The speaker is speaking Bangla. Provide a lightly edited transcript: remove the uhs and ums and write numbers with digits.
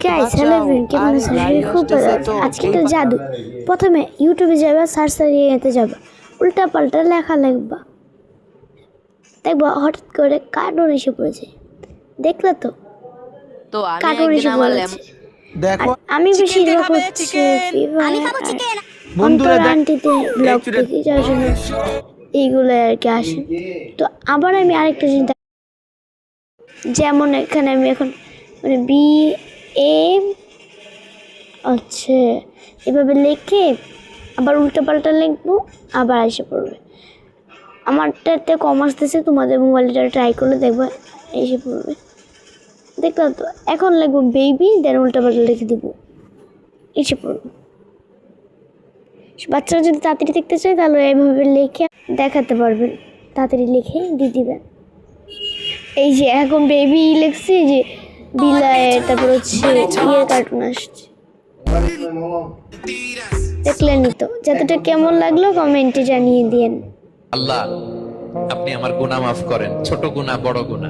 গাইস হ্যালো এভরিওয়ান, কেমন আছেন? আমি খুব ভালো আছি। আজকে একটা জাদু। প্রথমে ইউটিউবে যাবে, সার্চ এতে যাবে, উল্টা পাল্টা লেখা লিখবা, দেখবা হঠাৎ করে কার্টুন এসে পড়েছে। দেখলে তো তো আমি কার্টুন একদিন এসে আমার পড়েছে। দেখো আমি চিকেন কে বেশিরভাগ খাবে? হচ্ছে চিকেন। বন্ধুরা অন্তর আন্টিতে ব্লগ একচুয়ালি দেখি, যার জন্য এইগুলো আর কি আসে। তো আবার আমি আরেকটা জিনিস যেমন এখানে আমি এখন মানে বি এ আচ্ছা এভাবে লিখে আবার উল্টো পাল্টা লিখবো, আবার এসে পড়বে। আমারটাতে কমার্স দিয়েছে, তোমাদের মোবাইলটা ট্রাই করলে দেখবে এসে পড়বে। দেখলাম তো, এখন লিখবো বেবি, দেন উল্টো পাল্টা লিখে দিব, এসে পড়বে। বাচ্চারা যদি তাড়াতাড়ি দেখতে চায় তাহলে এইভাবে লিখে দেখাতে পারবেন, তাড়াতাড়ি লিখে দিয়ে দিবেন। এই যে এখন বেবি লিখছি, যে বিলায়, তারপর হচ্ছে ইয়ের কার্টুন আসছে, দেখলেনই তো। যতটা কেমন লাগলো কমেন্টে জানিয়ে দিন। আল্লাহ, আপনি আমার গুনাহ মাফ করেন, ছোট গুনাহ বড় গুনাহ।